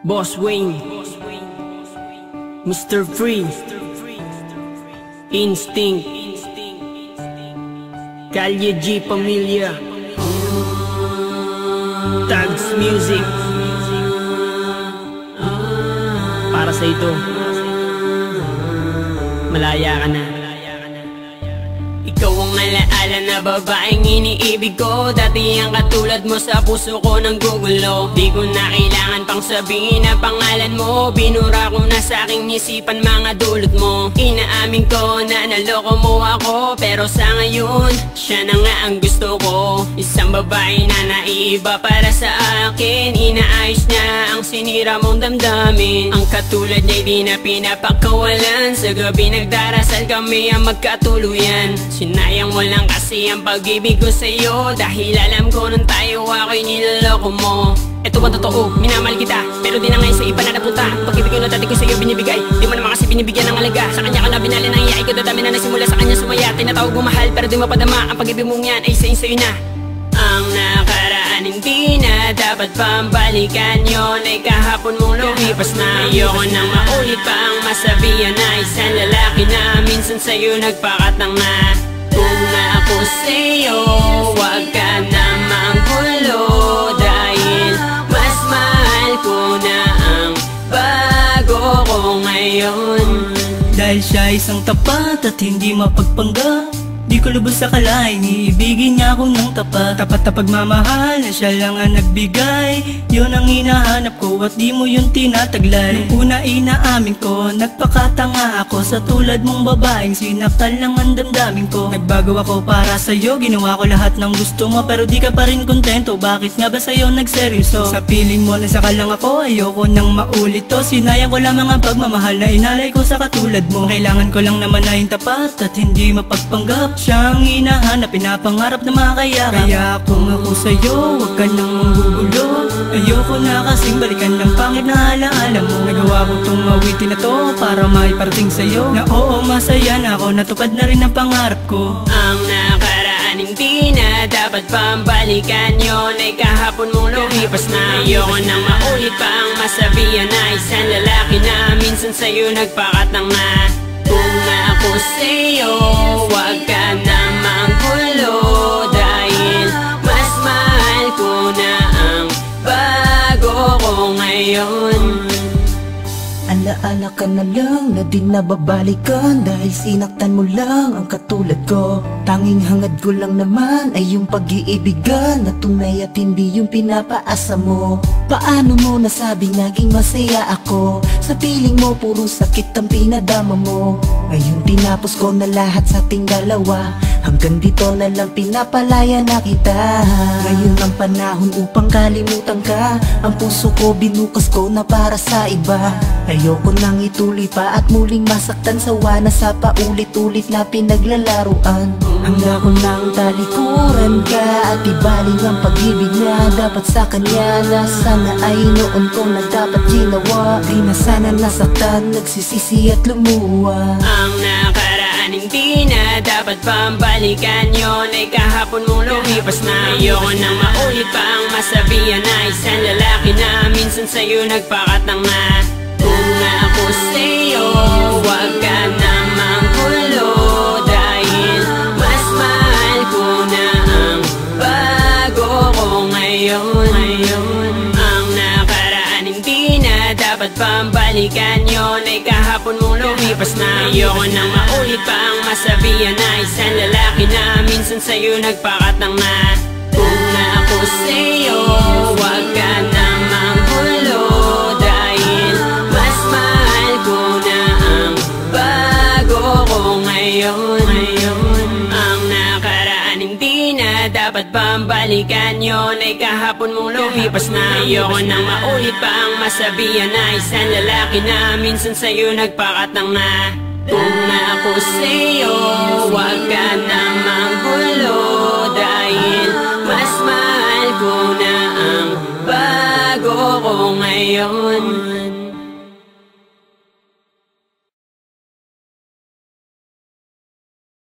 Boss Wayne, Mr. Free, Instinct, Kalye G Pamilya, Tags Music. Para sa ito, malaya ka na. Ikaw ang alaala na babaeng iniibig ko. Dati ang katulad mo sa puso ko ng gugulo. Di ko na kailangan pang sabihin ang pangalan mo. Binura ko na sa aking isipan mga dulot mo. Inaamin ko na naloko mo ako, pero sa ngayon, siya na nga ang gusto ko. Isang babae na naiiba para sa akin. Inaayos niya ang sinira mong damdamin. Ang katulad niya di na pinapakawalan. Sa gabi nagdarasal kami ang magkatuluyan. Sinayang mo lang kasi ang pag-ibig ko sa'yo, dahil alam ko nung tayo ako'y niloloko mo. Ito ba totoo? Minamahal kita, pero di na ngayon sa iba na napunta. Pag-ibig ko na dati ko sa'yo binibigay, di mo naman kasi binibigyan ng alaga. Sa kanya ka na binali ng iyay ko, dadami na nasimula sa kanya sumaya. Tinatawag mo mahal pero di mapadama, ang pag-ibig mong yan ay sa'yo na. Ang nakaraan hindi na dapat pambalikan, yun ay kahapon mong lumipas na. Ayoko nang maulit pa ang masabihan na isang lalaki na minsan sa'yo nagpakatang na. Kung na ako sa'yo, wag ka na manggulo, dahil mas mahal ko na ang bago ko ngayon. Dahil siya isang tapat at hindi mapagpanggap, di ko lubos sa kalain, iibigin niya ako ng tapat. Tapat na pagmamahal na siya lang ang nagbigay, yun ang hinahanap ko at di mo yun tinataglay. Nung una inaamin ko, nagpakatanga ako sa tulad mong babaeng sinaktan lang ang damdamin ko. Nagbago ako para sa'yo, ginawa ko lahat ng gusto mo, pero di ka pa rin kontento. Bakit nga ba sa'yo nagseryoso? Sa piling mo na saka lang ako, ayoko nang maulit to. Sinayang ko lamang ang pagmamahal na inalay ko sa katulad mo. Kailangan ko lang naman na yung tapat at hindi mapagpanggap. Siyang hinahanap, pinapangarap na makakayakap. Kaya kung ako sa'yo, huwag ka nang manggugulo. Ayoko na kasing balikan ng pangit na alaala mo. Nagawa ko tong awitin na to para maiparating sa'yo na oo, masaya na ako, natupad na rin ang pangarap ko. Ang nakaraan hindi na dapat pambalikan, yun ay kahapon mong lumipas na. Ayoko nang maulit pa ang masabihan na isang lalaki na minsan sa'yo nagpakatang na. Kung na ako sa'yo, wag ka na manggulo, dahil mas mahal ko na ang bago ko ngayon. Alaala ka na lang na di nababalikan, dahil sinaktan mo lang ang katulad ko. Tanging hangad ko lang naman ay yung pag-iibigan na tunay at hindi yung pinapaasa mo. Paano mo nasabing naging masaya ako? Sa piling mo puro sakit ang pinadama mo. Ngayon tinapos ko na lahat sa ating dalawa, hanggang dito na lang pinapalaya na kita. Ngayon ang panahon upang kalimutan ka, ang puso ko binukas ko na para sa iba. Ayoko nang ituloy pa at muling masaktan, sawa na sa paulit-ulit na pinaglalaruan. Hanggang ko nang talikuran ka at ibaling ang pag-ibig na dapat sa kanya, na sana ay noon ko na dapat ginawa. Di na sana nasaktan, nagsisisi at lumuwa. Ang nakaraan hindi na dapat pambalikan, yun ay kahapon mong lumipas na. Ayoko nang maulit pa ang masabihan na isang lalaki na minsan sa'yo nagpakatang na. Kung na ako sa'yo, wag ka na manggulo, dahil mas mahal ko na ang bago ko ngayon. Ang nakaraan hindi na dapat pambalikan, yun ay kahapon mong lumipas na. Ayoko nang maulit pa ang masabihan na isang lalaki na minsan sa'yo nagpakatang na. Kung na ako sa'yo, wag ka na manggulo, dahil mas mahal ko na ang bago ko ngayon. Ang nakaraan hindi na dapat pambalikan, yun ay kahapon mong lumipas na. Ayoko nang maulit pa ang masabihan na isang lalaki na minsan sa'yo nagpakatang na. Kung na ako sa'yo, wag ka na manggulo, dahil mas mahal ko na ang bago ko ngayon.